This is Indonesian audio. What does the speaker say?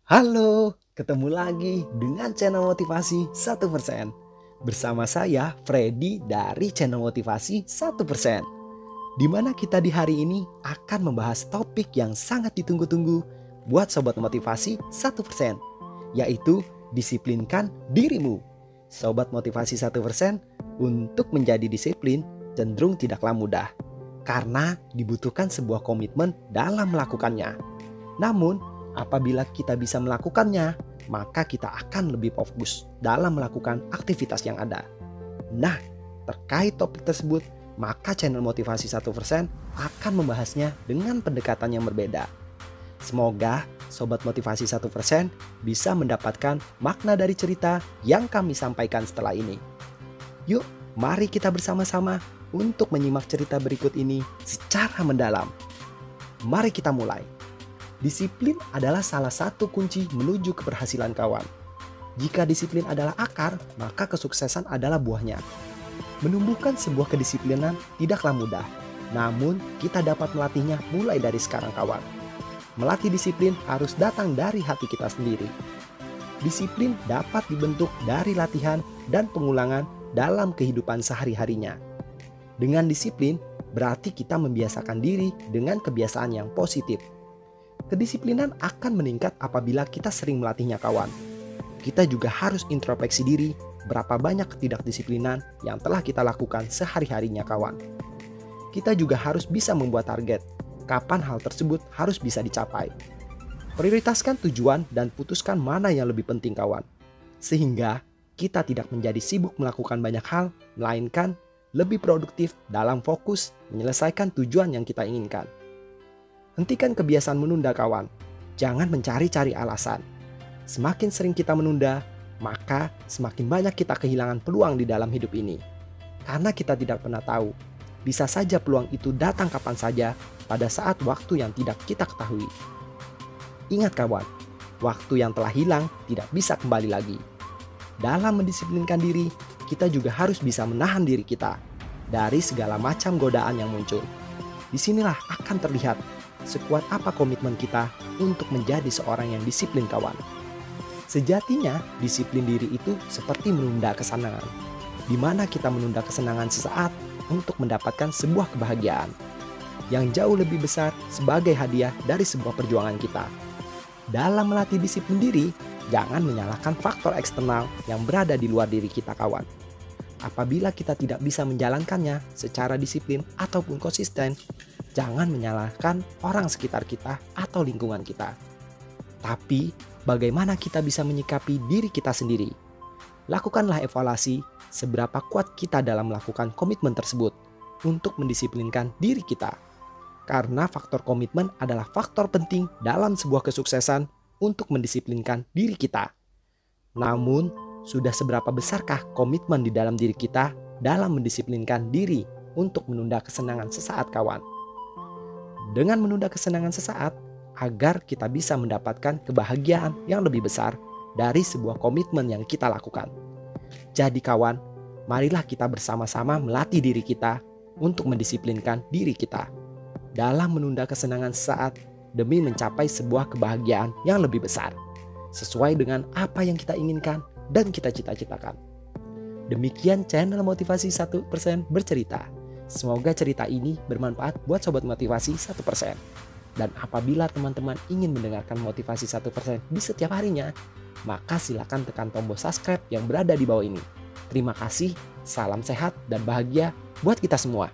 Halo, ketemu lagi dengan channel motivasi 1%. Bersama saya Freddy dari channel motivasi 1%. Di mana kita di hari ini akan membahas topik yang sangat ditunggu-tunggu buat sobat motivasi 1%, yaitu disiplinkan dirimu. Sobat motivasi 1%, untuk menjadi disiplin cenderung tidaklah mudah karena dibutuhkan sebuah komitmen dalam melakukannya. Namun, apabila kita bisa melakukannya, maka kita akan lebih fokus dalam melakukan aktivitas yang ada. Nah, terkait topik tersebut, maka channel motivasi 1% akan membahasnya dengan pendekatan yang berbeda. Semoga sobat motivasi 1% bisa mendapatkan makna dari cerita yang kami sampaikan setelah ini. Yuk, mari kita bersama-sama untuk menyimak cerita berikut ini secara mendalam. Mari kita mulai. Disiplin adalah salah satu kunci menuju keberhasilan kawan. Jika disiplin adalah akar, maka kesuksesan adalah buahnya. Menumbuhkan sebuah kedisiplinan tidaklah mudah, namun kita dapat melatihnya mulai dari sekarang kawan. Melatih disiplin harus datang dari hati kita sendiri. Disiplin dapat dibentuk dari latihan dan pengulangan dalam kehidupan sehari-harinya. Dengan disiplin, berarti kita membiasakan diri dengan kebiasaan yang positif. Kedisiplinan akan meningkat apabila kita sering melatihnya kawan. Kita juga harus introspeksi diri berapa banyak ketidakdisiplinan yang telah kita lakukan sehari-harinya kawan. Kita juga harus bisa membuat target, kapan hal tersebut harus bisa dicapai. Prioritaskan tujuan dan putuskan mana yang lebih penting kawan. Sehingga kita tidak menjadi sibuk melakukan banyak hal, melainkan lebih produktif dalam fokus menyelesaikan tujuan yang kita inginkan. Hentikan kebiasaan menunda kawan, jangan mencari-cari alasan. Semakin sering kita menunda, maka semakin banyak kita kehilangan peluang di dalam hidup ini. Karena kita tidak pernah tahu, bisa saja peluang itu datang kapan saja pada saat waktu yang tidak kita ketahui. Ingat kawan, waktu yang telah hilang tidak bisa kembali lagi. Dalam mendisiplinkan diri, kita juga harus bisa menahan diri kita dari segala macam godaan yang muncul. Disinilah akan terlihat sekuat apa komitmen kita untuk menjadi seorang yang disiplin kawan. Sejatinya, disiplin diri itu seperti menunda kesenangan, di mana kita menunda kesenangan sesaat untuk mendapatkan sebuah kebahagiaan yang jauh lebih besar sebagai hadiah dari sebuah perjuangan kita. Dalam melatih disiplin diri, jangan menyalahkan faktor eksternal yang berada di luar diri kita kawan. Apabila kita tidak bisa menjalankannya secara disiplin ataupun konsisten, jangan menyalahkan orang sekitar kita atau lingkungan kita. Tapi, bagaimana kita bisa menyikapi diri kita sendiri? Lakukanlah evaluasi seberapa kuat kita dalam melakukan komitmen tersebut untuk mendisiplinkan diri kita. Karena faktor komitmen adalah faktor penting dalam sebuah kesuksesan untuk mendisiplinkan diri kita. Namun, sudah seberapa besarkah komitmen di dalam diri kita dalam mendisiplinkan diri untuk menunda kesenangan sesaat kawan? Dengan menunda kesenangan sesaat, agar kita bisa mendapatkan kebahagiaan yang lebih besar dari sebuah komitmen yang kita lakukan. Jadi kawan, marilah kita bersama-sama melatih diri kita untuk mendisiplinkan diri kita dalam menunda kesenangan sesaat demi mencapai sebuah kebahagiaan yang lebih besar, sesuai dengan apa yang kita inginkan dan kita cita-citakan. Demikian channel motivasi 1% bercerita. Semoga cerita ini bermanfaat buat sobat motivasi 1%. Dan apabila teman-teman ingin mendengarkan motivasi 1% di setiap harinya, maka silakan tekan tombol subscribe yang berada di bawah ini. Terima kasih, salam sehat dan bahagia buat kita semua.